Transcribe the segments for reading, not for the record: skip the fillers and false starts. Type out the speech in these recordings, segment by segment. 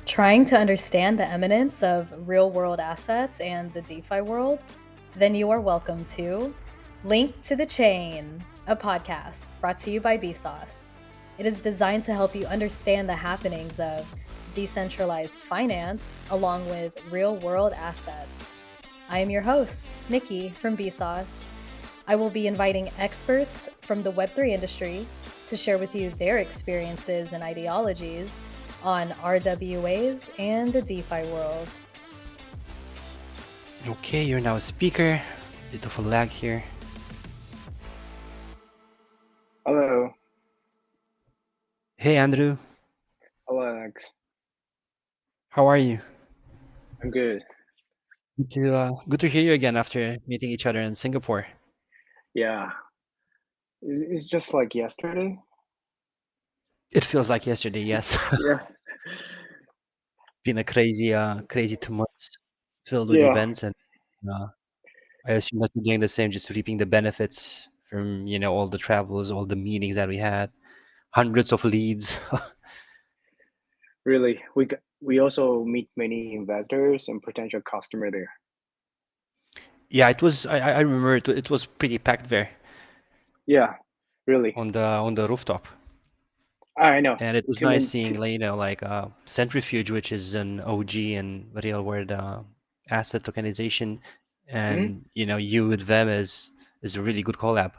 Trying to understand the eminence of real-world assets and the DeFi world? Then you are welcome to Link to the Chain, a podcast brought to you by BSOS. It is designed to help you understand the happenings of decentralized finance along with real-world assets. I am your host, Nikki from BSOS. I will be inviting experts from the Web3 industry to share with you their experiences and ideologies on RWAs and the DeFi world. Okay, you're now a speaker. Bit of a lag here. Hello. Hey, Andrew. Hello, Alex. How are you? I'm good. Good to hear you again after meeting each other in Singapore. Yeah. It's just like yesterday. It feels like yesterday, yes. Yeah. Been a crazy 2 months filled with Yeah. events, and I assume that you're doing the same, just reaping the benefits from all the travels, all the meetings that we had, hundreds of leads. Really. We also meet many investors and potential customer there. Yeah, it was. I remember it was pretty packed there Yeah. Really. on the rooftop. I know. And it was Too nice many. seeing, Centrifuge, which is an OG and real world asset tokenization, Mhm. and you with them is a really good collab.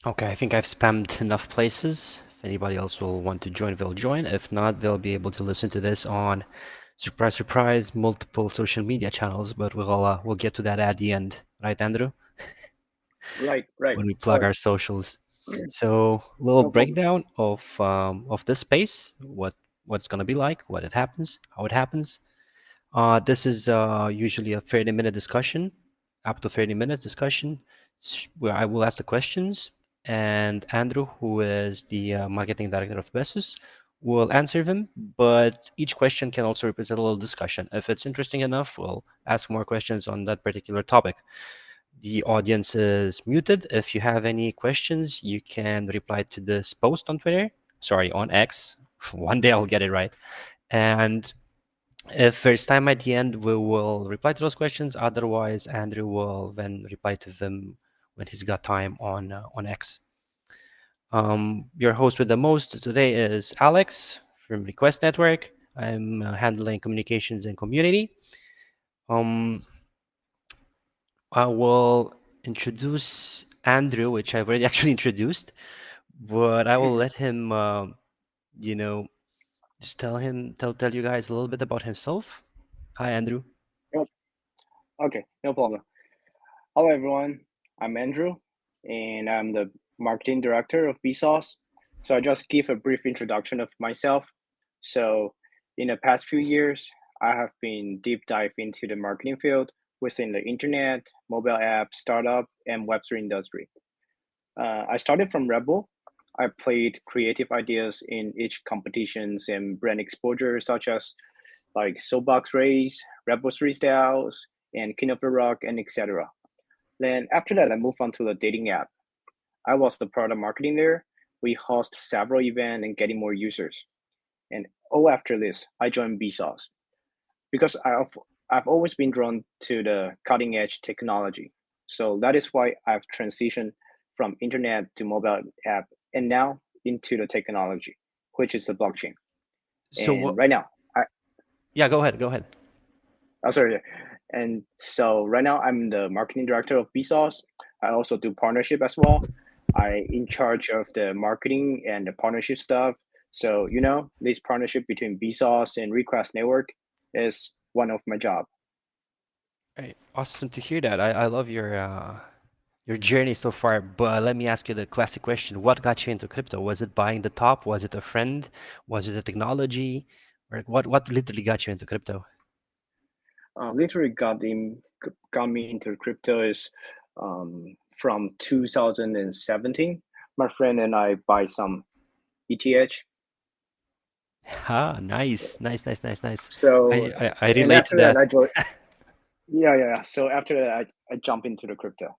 Okay, I think I've spammed enough places. If anybody else will want to join, they'll join. If not, they'll be able to listen to this on, surprise, surprise, multiple social media channels. But we'll get to that at the end, right, Andrew? Right. When we plug Sorry. our socials. So, little No problem. breakdown of this space, what's gonna be like, what it happens, how it happens. This is usually a 30-minute discussion, up to 30 minutes discussion, where I will ask the questions, and Andrew, who is the marketing director of BSOS, will answer them. But each question can also represent a little discussion. If it's interesting enough, we'll ask more questions on that particular topic. The audience is muted. If you have any questions, you can reply to this post on Twitter. Sorry, on X. One day I'll get it right. And if there's time at the end, we will reply to those questions. Otherwise, Andrew will then reply to them when he's got time on X. Your host with the most today is Alex from Request Network. I'm handling communications and community. Um, I will introduce Andrew, which I've already actually introduced, but I will let him, you know, just tell you guys a little bit about himself. Hi, Andrew. Yep. Okay. No problem. Hello, everyone. I'm Andrew, and I'm the marketing director of BSOS. So I just give a brief introduction of myself. So in the past few years, I have been deep dive into the marketing field within the internet, mobile app, startup, and Web3 industry. I started from Rebel. I played creative ideas in each competitions and brand exposure, such as like Soapbox Race, Rebel 3 Styles, and King of the Rock, and etc. Then after that, I moved on to the dating app. I was the product marketing there. We host several events and getting more users. And after this, I joined BSOS because I've always been drawn to the cutting edge technology. So that is why I've transitioned from internet to mobile app and now into the technology, which is the blockchain. So And what? right now, Yeah, go ahead. Go ahead. sorry. And so right now I'm the marketing director of BSOS. I also do partnership as well. I in charge of the marketing and the partnership stuff. So this partnership between BSOS and Request Network is one of my job. Right. Awesome to hear that. I love your journey so far. But let me ask you the classic question: what got you into crypto? Was it buying the top? Was it a friend? Was it a technology? Or what literally got you into crypto? Literally got me into crypto is from 2017. My friend and I buy some ETH. Ah, nice, nice, nice, nice, nice. So I and relate to after that that. I joined. Yeah. So after that I jump into the crypto.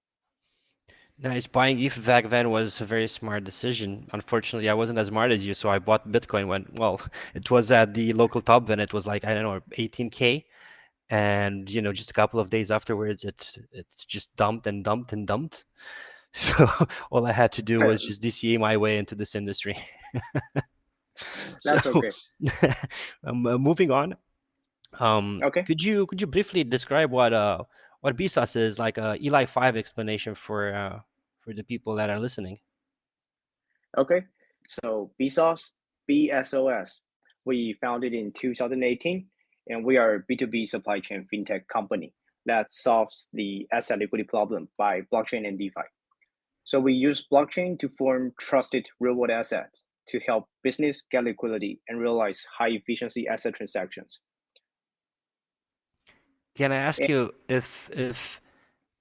Nice. Buying ETH back then was a very smart decision. Unfortunately, I wasn't as smart as you, so I bought Bitcoin when, well, it was at the local top, then it was like, I don't know, 18K. And, just a couple of days afterwards, it's just dumped and dumped and dumped. So all I had to do was just DCA my way into this industry. So That's okay. moving on, Okay. could you briefly describe what BSOS is, like a Eli 5 explanation for the people that are listening? Okay. So BSOS, we founded in 2018, and we are a B2B supply chain fintech company that solves the asset liquidity problem by blockchain and DeFi. So we use blockchain to form trusted real-world assets to help business get liquidity and realize high-efficiency asset transactions. Can I ask And, you if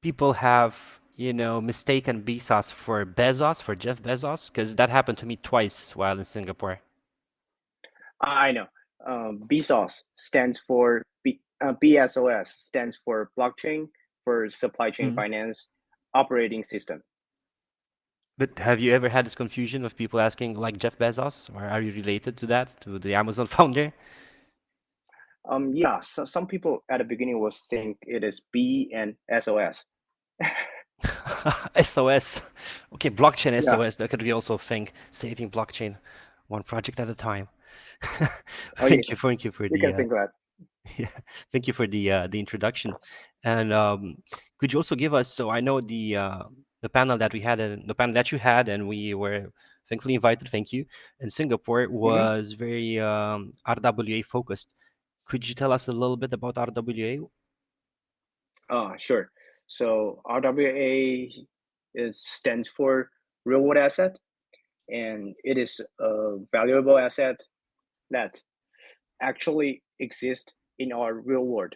people have, mistaken Bezos for Bezos, for Jeff Bezos? Because that happened to me twice while in Singapore. I know. BSOS stands for BSOS stands for blockchain for supply chain Mhm. finance operating system. But have you ever had this confusion of people asking like Jeff Bezos, or are you related to that, to the Amazon founder? Yeah, so some people at the beginning was think it is B and SOS. SOS. Okay, blockchain Yeah. SOS. That could be also a thing. Saving blockchain, one project at a time. Oh yeah. Thank you for You can think that. yeah, thank you for the introduction. And could you also give us? So I know the panel that we had, and the panel that you had, and we were thankfully invited. Thank you. In Singapore Mm-hmm. was very RWA focused. Could you tell us a little bit about RWA? Sure. So RWA stands for real world asset, and it is a valuable asset that actually exists in our real world,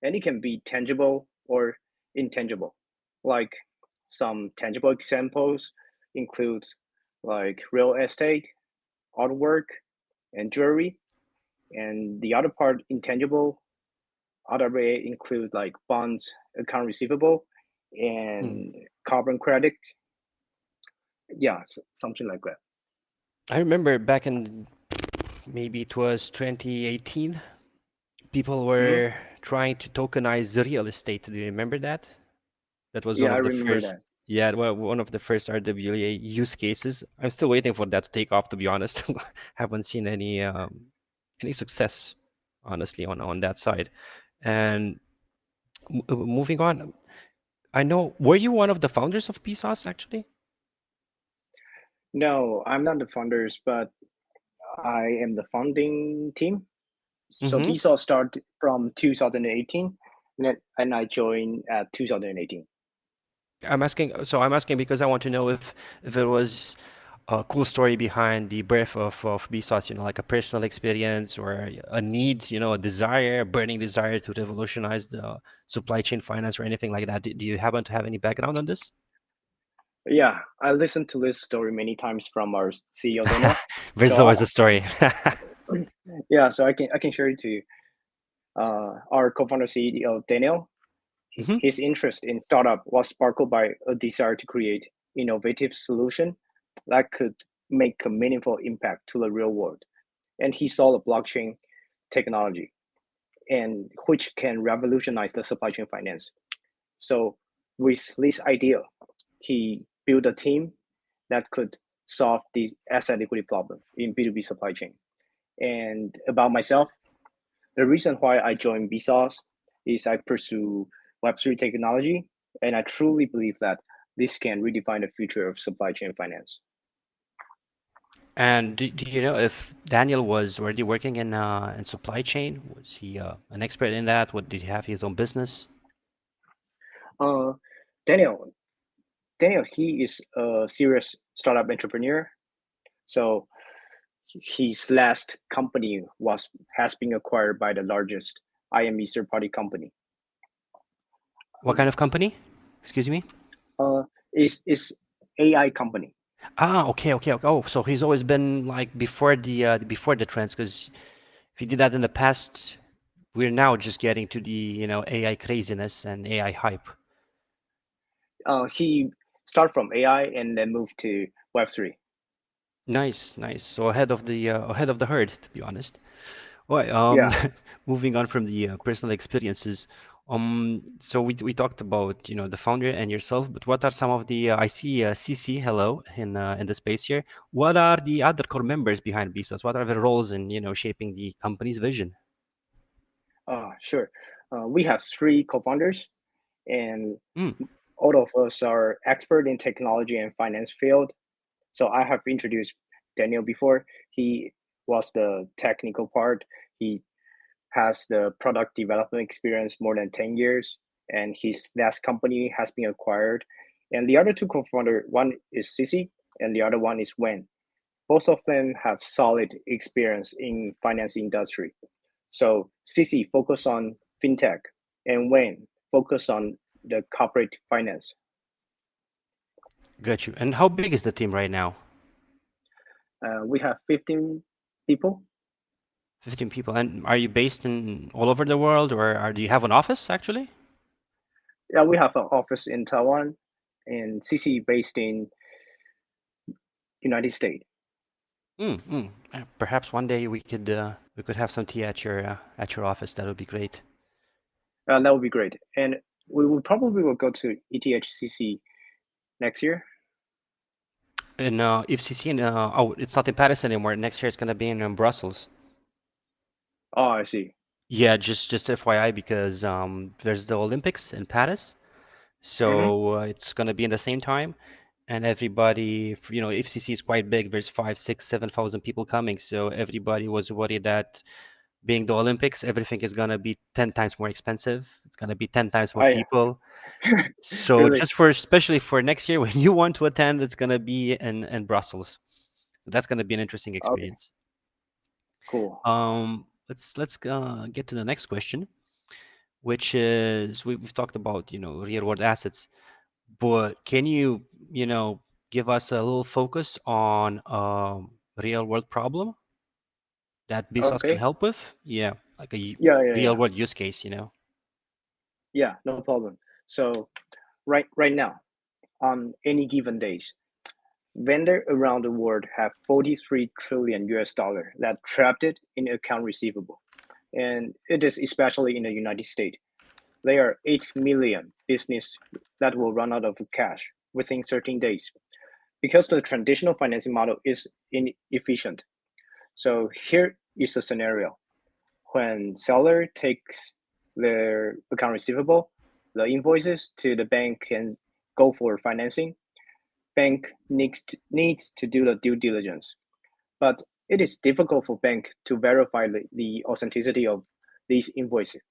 and it can be tangible or intangible. Like some tangible examples include like real estate, artwork, and jewelry. And the other part, intangible RWA include like bonds, account receivable, Hmm. and carbon credit. Yeah, something like that. I remember back in maybe it was 2018, people Hmm. were trying to tokenize the real estate. Do you remember that? That was one Yeah, I of the remember first, that. yeah, well, one of the first RWA use cases. I'm still waiting for that to take off, to be honest. Haven't seen any success, honestly, on that side. And moving on, I know, were you one of the founders of PSOS actually? No, I'm not the founders, but I am the founding team. So Mm-hmm. BSOS started from 2018, and I joined at 2018. I'm asking because I want to know if there was a cool story behind the birth of BSOS, like a personal experience or a need, a desire, a burning desire to revolutionize the supply chain finance or anything like that. Do you happen to have any background on this? Yeah, I listened to this story many times from our CEO Daniel. There's So always a story. yeah, so I can share it to you. Our co-founder CEO Daniel, Hmm. his interest in startup was sparked by a desire to create innovative solution that could make a meaningful impact to the real world. And he saw the blockchain technology and which can revolutionize the supply chain finance. So with this idea, he built a team that could solve the asset liquidity problem in B2B supply chain. And about myself, the reason why I joined BSOS is I pursue Web3 technology, and I truly believe that this can redefine the future of supply chain finance. And do you know if Daniel was already working in supply chain? Was he an expert in that? What did he have his own business? Uh, Daniel, Daniel, he is a serious startup entrepreneur. So his last company has been acquired by the largest IME third party company. What kind of company? Excuse me? Uh, is AI company. Ah, okay, okay, okay. Oh, so he's always been like before the trends, because if he did that in the past, we're now just getting to the AI craziness and AI hype. He start from AI and then move to Web3. Nice, nice. So ahead of the herd, to be honest. Well, Yeah. moving on from the personal experiences, so we talked about, the founder and yourself, but what are some of the I see CC, hello, in the space here. What are the other core members behind BSOS? What are their roles in, shaping the company's vision? Sure. We have three co-founders, and Mm, all of us are expert in technology and finance field. So I have introduced Daniel before. He was the technical part. He has the product development experience more than 10 years, and his last company has been acquired. And the other two co-founder, one is Sisi, and the other one is Wen. Both of them have solid experience in finance industry. So Sisi focus on fintech, and Wen focus on the corporate finance. got you. And how big is the team right now? We have 15 people. 15 people. And are you based in all over the world, or do you have an office actually? Yeah, we have an office in Taiwan, and CC based in United States. Perhaps one day we could have some tea at your office. That would be great. That would be great. And we will probably will go to ETHCC next year. And FCC, and oh, it's not in Paris anymore. Next year it's gonna be in Brussels. Oh, I see. Yeah, just FYI, because there's the Olympics in Paris, Mm-hmm. so it's gonna be in the same time, and everybody, FCC is quite big. There's 5, 6, 7,000 people coming, so everybody was worried that being the Olympics, everything is gonna be 10 times more expensive. It's gonna be 10 times more I people. So really just for especially for next year when you want to attend, it's gonna be in Brussels. So that's gonna be an interesting okay. experience. Cool. Let's get to the next question, which is we've talked about, real world assets, but can you, give us a little focus on real world problem that BSOS can Okay. help with? Yeah, like a Yeah. real world use case. Yeah, no problem. So right now, on any given days, vendor around the world have 43 trillion US dollar that trapped it in account receivable. And it is especially in the United States. There are 8 million business that will run out of cash within 13 days because the traditional financing model is inefficient. So here is a scenario. When seller takes their account receivable, the invoices to the bank and go for financing, bank needs to do the due diligence. But it is difficult for bank to verify the authenticity of these invoices.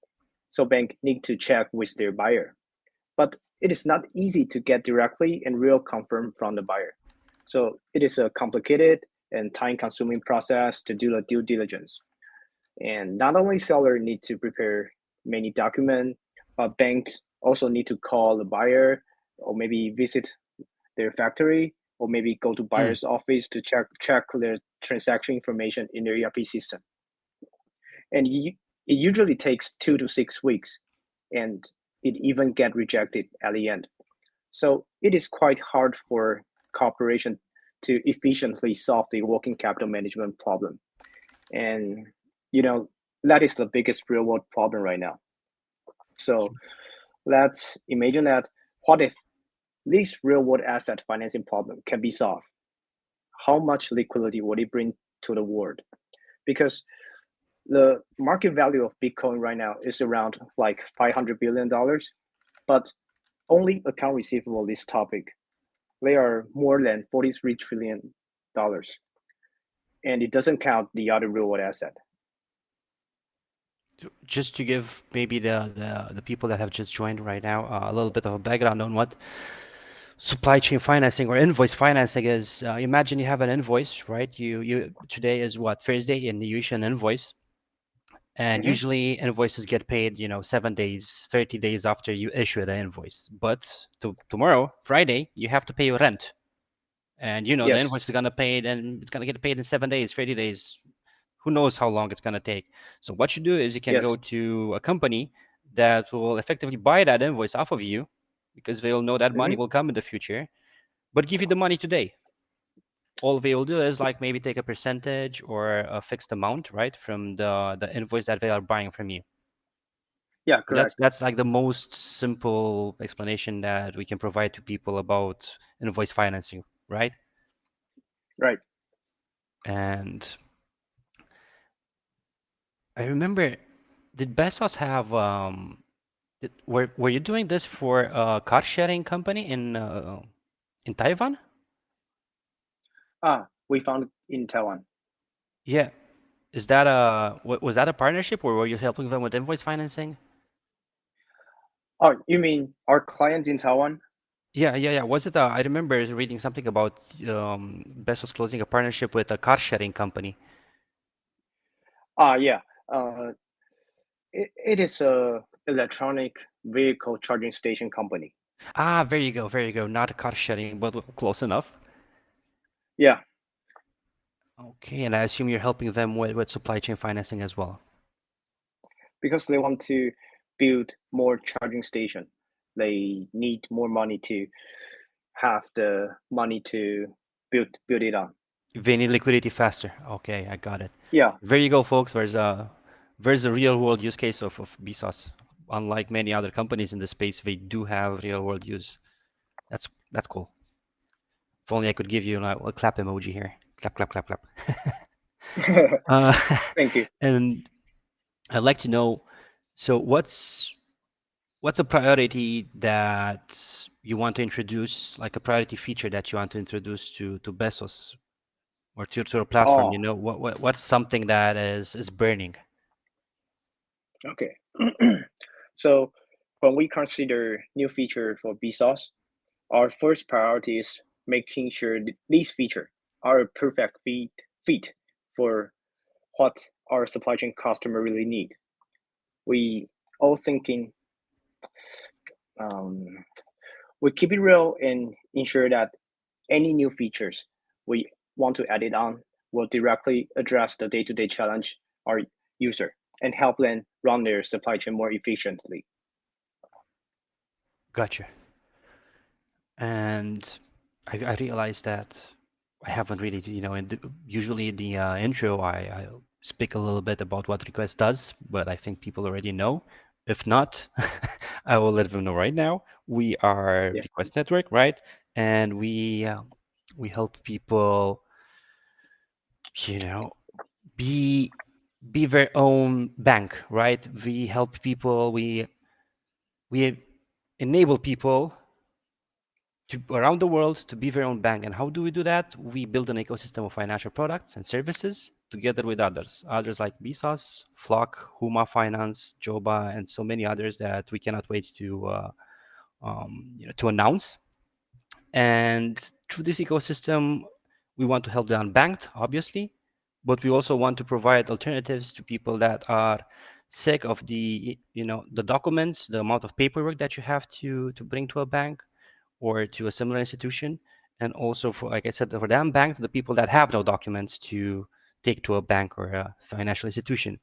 So bank need to check with their buyer. But it is not easy to get directly and real confirm from the buyer. So it is a complicated and time-consuming process to do the due diligence. And not only seller need to prepare many documents, but banks also need to call the buyer or maybe visit their factory or maybe go to Mm, buyer's office to check their transaction information in their ERP system. And it usually takes 2 to 6 weeks, and it even get rejected at the end. So it is quite hard for corporation to efficiently solve the working capital management problem. And you know that is the biggest real world problem right now. So let's imagine that what if this real world asset financing problem can be solved? How much liquidity would it bring to the world? Because the market value of Bitcoin right now is around like $500 billion, but only account receivable this topic, they are more than $43 trillion, and it doesn't count the other real world asset. just to give maybe the people that have just joined right now a little bit of a background on what supply chain financing or invoice financing is. Imagine you have an invoice, right? You today is what, Thursday, and you issue an invoice, and Mm-hmm. usually invoices get paid, 7 days, 30 days after you issue the invoice. But tomorrow, Friday, you have to pay your rent, and the Yes. invoice is gonna pay, and it's gonna get paid in 7 days, 30 days. Who knows how long it's gonna take? So what you do is you can go Yes. to a company that will effectively buy that invoice off of you, because they'll know that money Mm-hmm. will come in the future, but give you the money today. All they will do is like maybe take a percentage or a fixed amount, right, from the invoice that they are buying from you. Yeah, That's correct. that's like the most simple explanation that we can provide to people about invoice financing, right? Right. And I remember, did Bezos have were you doing this for a car sharing company in Taiwan? We found it in Taiwan. Yeah. Is that was that a partnership or were you helping them with invoice financing? Oh, you mean our clients in Taiwan? Yeah. Was it? I remember reading something about Bezos closing a partnership with a car sharing company. Yeah. Uh, it is a electronic vehicle charging station company. Ah, there you go, there you go. Not a car sharing, but close enough. Yeah, Okay, and I assume you're helping them with supply chain financing as well. because they want to build more charging station. They need more money to have the money to build it on. They need liquidity faster. Okay, I got it. Yeah, There you go, folks. There's a real world use case of BSOS. Unlike many other companies in the space, they do have real world use. That's cool. If only I could give you a clap emoji here. Clap, clap, clap, clap. Uh, thank you. and I'd like to know, so what's a priority that you want to introduce, like a priority feature that you want to introduce to Bezos or to a platform? Oh, What's something that is burning? okay. So when we consider new feature for BSOS, our first priority is making sure these features are a perfect fit for what our supply chain customer really need. We all thinking um, we keep it real and ensure that any new features we want to add it on will directly address the day-to-day challenge our user and help them run their supply chain more efficiently. Gotcha. And I realized that I haven't really, usually in the intro, I speak a little bit about what request does, but I think people already know. If not, I will let them know right now. We are Yeah. Request Network, right? And we help people, you know, be be their own bank, right? We help people, we enable people to around the world to be their own bank. And how do we do that? We build an ecosystem of financial products and services together with others like BSOS, Flock, Huma Finance, Joba, and so many others that we cannot wait to announce. And through this ecosystem, we want to help the unbanked, obviously, but we also want to provide alternatives to people that are sick of the documents, the amount of paperwork that you have to bring to a bank or to a similar institution, and also for, like I said, for the unbanked, the people that have no documents to take to a bank or a financial institution.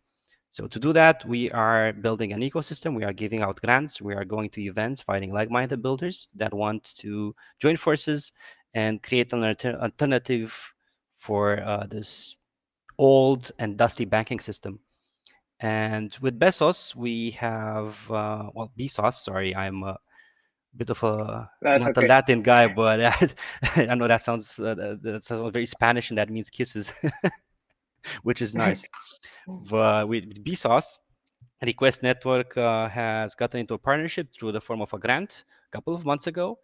So to do that, we are building an ecosystem. We are giving out grants. We are going to events, finding like-minded builders that want to join forces and create an alternative for this old and dusty banking system. And with Bezos, we have, BSOS, sorry, I'm a bit of a, That's not a okay. Latin guy, but I know that sounds very Spanish and that means kisses, which is nice. But with BSOS, Request Network has gotten into a partnership through the form of a grant a couple of months ago,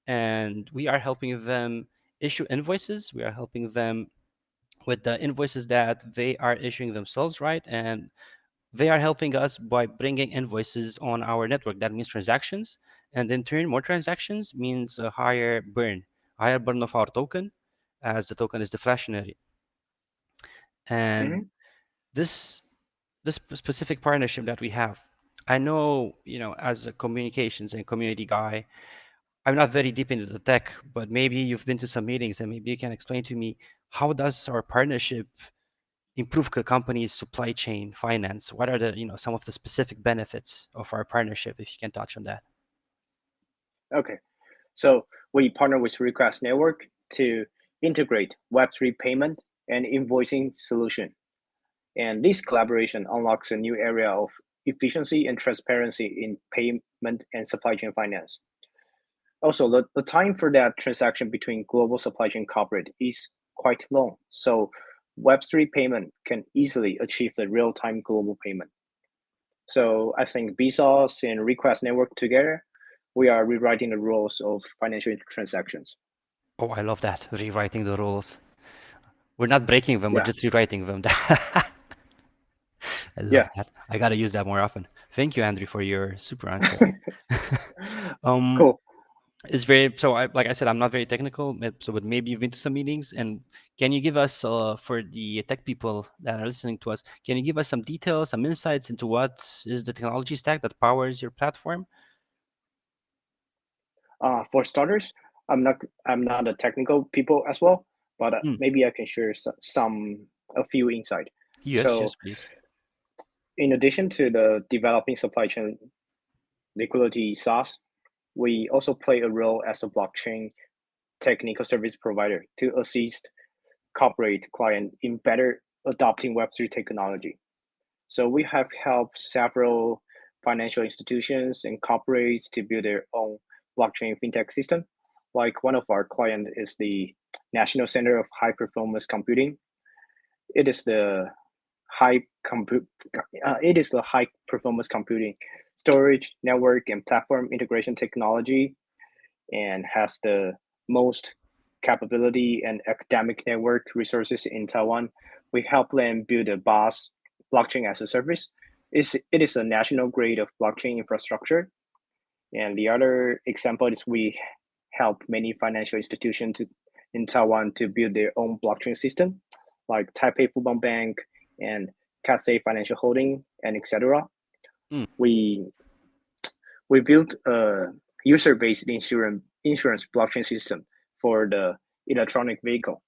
and we are helping them issue invoices. We are helping them with the invoices that they are issuing themselves, right? And they are helping us by bringing invoices on our network. That means transactions, and in turn, more transactions means a higher burn of our token, as the token is deflationary. And Hmm. this this specific partnership that we have, I know, as a communications and community guy, I'm not very deep into the tech, but maybe you've been to some meetings and maybe you can explain to me how does our partnership improve a company's supply chain finance? What are some of the specific benefits of our partnership, if you can touch on that? Okay. So we partner with Request Network to integrate Web3 payment and invoicing solution. And this collaboration unlocks a new area of efficiency and transparency in payment and supply chain finance. Also, the time for that transaction between global supply chain corporate is quite long. So Web3 payment can easily achieve the real-time global payment. So I think BSOS and Request Network together, we are rewriting the rules of financial transactions. Oh, I love that. Rewriting the rules. We're not breaking them, we're Yeah, just rewriting them. I love yeah, that. I gotta use that more often. Thank you, Andrew, for your super answer. Um, cool. it's very so. Like I said, I'm not very technical, so but maybe you've been to some meetings. And can you give us, for the tech people that are listening to us, can you give us some details, some insights into what is the technology stack that powers your platform? For starters, I'm not a technical people as well, but Hmm. maybe I can share a few insight. Yes, So yes, please. in addition to the developing supply chain liquidity SaaS, we also play a role as a blockchain technical service provider to assist corporate client in better adopting Web3 technology. So we have helped several financial institutions and corporates to build their own blockchain fintech system. Like one of our client is the National Center of High Performance Computing. It is the high compute. It is the high performance computing, storage, network, and platform integration technology, and has the most capability and academic network resources in Taiwan. We help them build a BOS blockchain as a service. It is a national grade of blockchain infrastructure. And the other example is we help many financial institutions in Taiwan to build their own blockchain system, like Taipei Fubon Bank and Cathay Financial Holding, and etc. Hmm. We we built a user-based insurance blockchain system for the electronic vehicle.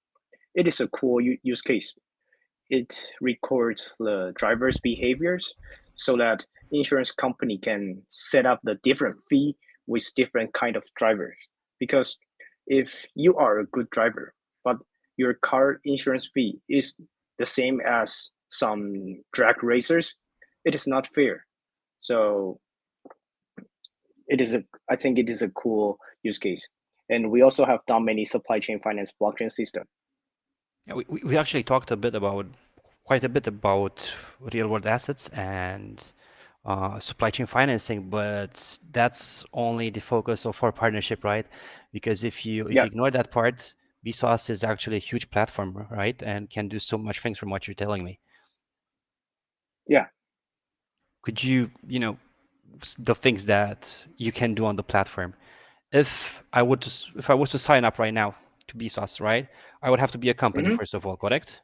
It is a cool use case. It records the driver's behaviors so that insurance company can set up the different fee with different kind of drivers. Because if you are a good driver, but your car insurance fee is the same as some drag racers, it is not fair. So I think it is a cool use case. And we also have done many supply chain finance blockchain system. Yeah, we actually talked quite a bit about real world assets and supply chain financing, but that's only the focus of our partnership, right? Because if you Yeah. ignore that part, BSOS is actually a huge platform, right? And can do so much things from what you're telling me. Yeah. Could you, the things that you can do on the platform? If I was to sign up right now to BSOS, right? I would have to be a company Hmm. first of all, correct?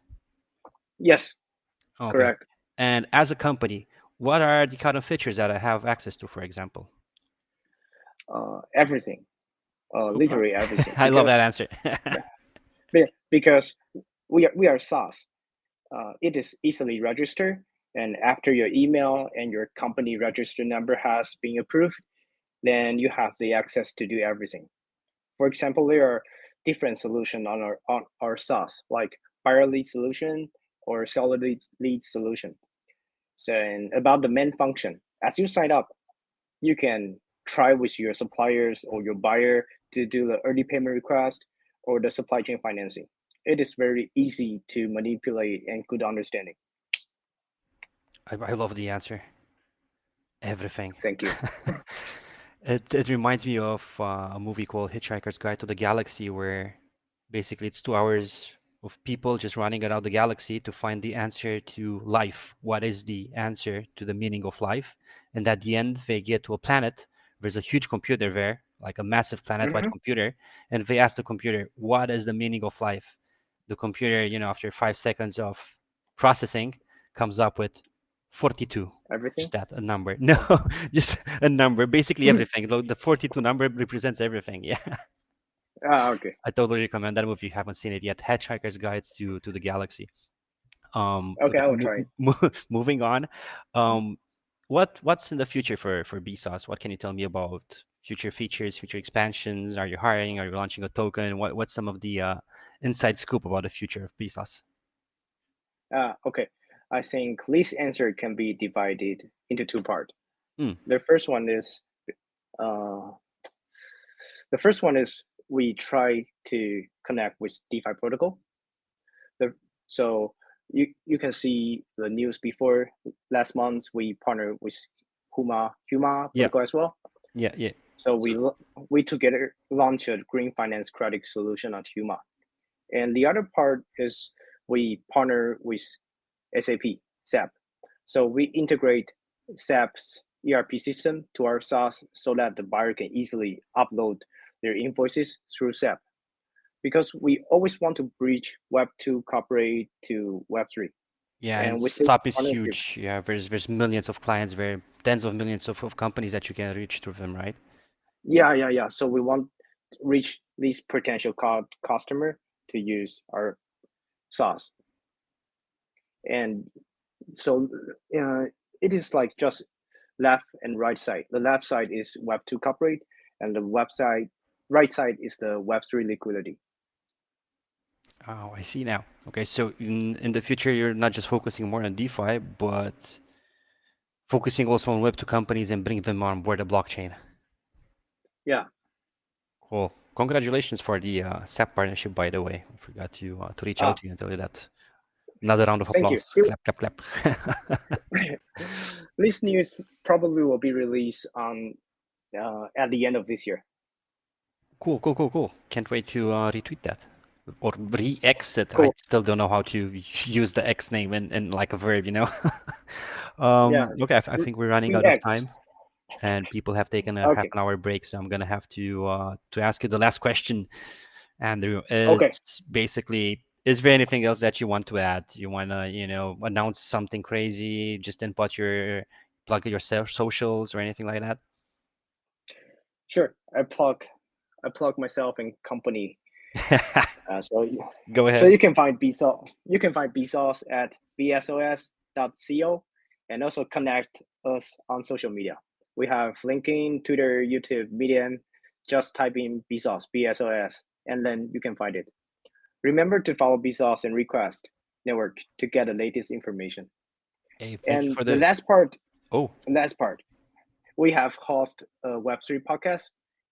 Yes. Okay. Correct. And as a company, what are the kind of features that I have access to, for example? Everything. Okay. Literally everything. I love that answer. Yeah, because we are SaaS. It is easily registered, and after your email and your company register number has been approved, then you have the access to do everything. For example, there are different solutions on our SaaS, like buyer lead solution or seller lead solution. So, and about the main function, as you sign up, you can try with your suppliers or your buyer to do the early payment request or the supply chain financing. It is very easy to manipulate and good understanding. I love the answer. Everything. Thank you. It reminds me of a movie called Hitchhiker's Guide to the Galaxy, where basically it's 2 hours of people just running around the galaxy to find the answer to life. What is the answer to the meaning of life? And at the end, they get to a planet. There's a huge computer there, like a massive planet-wide Hmm. computer, and they ask the computer, "What is the meaning of life?" The computer, after 5 seconds of processing, comes up with 42. Everything. Just that, a number. No, Oh. just a number. Basically everything. The 42 number represents everything. Yeah. Okay. I totally recommend that movie if you haven't seen it yet. Hitchhiker's Guide to the Galaxy. Okay, Okay, I will try it. moving on. What's in the future for BSOS? What can you tell me about future features, future expansions? Are you hiring? Are you launching a token? What's some of the inside scoop about the future of BSOS? Okay. I think this answer can be divided into two parts. Mm. The first one is uh, we try to connect with DeFi protocol. So you can see the news before last month we partnered with Huma Yeah, protocol as well. yeah. So we together launched a green finance credit solution on Huma. And the other part is we partner with SAP. So we integrate SAP's ERP system to our SaaS so that the buyer can easily upload their invoices through SAP. Because we always want to bridge Web2 corporate to Web3. Yeah, and And with this SAP is partnership, huge. Yeah, there's millions of clients, very tens of millions of companies that you can reach through them, right? yeah. So we want to reach these potential customer to use our SaaS. And so it is like just left and right side. The left side is Web2 corporate, and the right side is the Web3 liquidity. Oh, I see now. Okay, so in the future, you're not just focusing more on DeFi, but focusing also on Web2 companies and bring them on board the blockchain. Yeah. Cool. Congratulations for the SAP partnership, by the way. I forgot to reach out to you and tell you that. Another round of Thank you. applause. Clap, clap, clap. This news probably will be released on at the end of this year. Cool. Can't wait to retweet that. Or re-exit. I Cool. still don't know how to use the X name in like a verb, you know? Yeah. Okay, I think we're running out of Rex. time, and people have taken a half Okay. an hour break, so I'm gonna have to ask you the last question, Andrew. Okay. It's basically, is there anything else that you want to add? You wanna, announce something crazy, just plug your socials or anything like that? Sure. I plug myself and company. Go So ahead. you can find BSOS. You can find BSOS at bsos.co, and also connect us on social media. We have LinkedIn, Twitter, YouTube, Medium. Just type in BSOS, BSOS, and then you can find it. Remember to follow BSOS and Request Network to get the latest information. Hey, thank you And for the the. last part, Oh, we have host a Web3 podcast,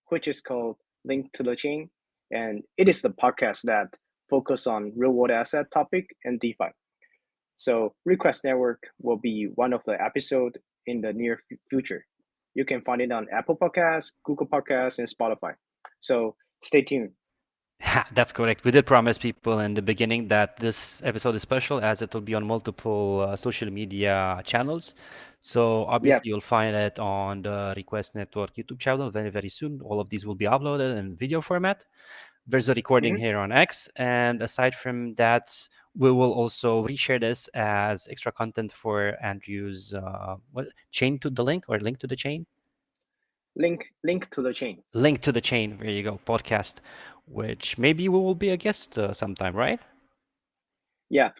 which is called Link to the Chain. And it is the podcast that focus on real world asset topic and DeFi. So Request Network will be one of the episode in the near future. You can find it on Apple Podcasts, Google Podcasts, and Spotify. So stay tuned. that's correct. We did promise people in the beginning that this episode is special as it will be on multiple social media channels. So Yeah. obviously you'll find it on the Request Network YouTube channel very, very soon. All of these will be uploaded in video format. There's a recording Mm-hmm. here on X, and aside from that, we will also reshare this as extra content for Andrew's chain to the link or link to the chain? Link to the chain. Link to the chain. There you go, podcast, which maybe we will be a guest sometime, right? Yeah.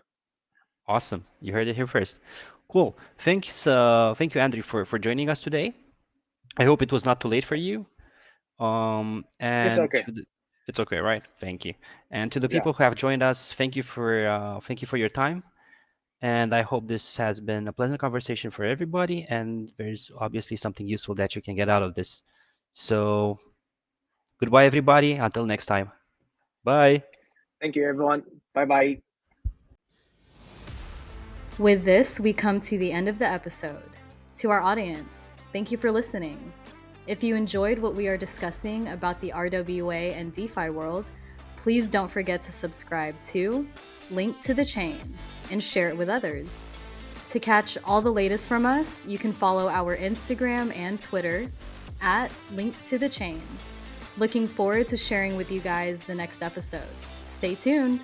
Awesome. You heard it here first. Cool. Thanks. Thank you, Andrew, for joining us today. I hope it was not too late for you. It's And okay. it's okay, right? Thank you. And to the Yeah. people who have joined us, thank you for your time. And I hope this has been a pleasant conversation for everybody. And there's obviously something useful that you can get out of this. So goodbye, everybody. Until next time. Bye. Thank you, everyone. Bye bye. With this, we come to the end of the episode. To our audience, thank you for listening. If you enjoyed what we are discussing about the RWA and DeFi world, please don't forget to subscribe to Link to the Chain and share it with others. To catch all the latest from us, you can follow our Instagram and Twitter at Link to the Chain. Looking forward to sharing with you guys the next episode. Stay tuned.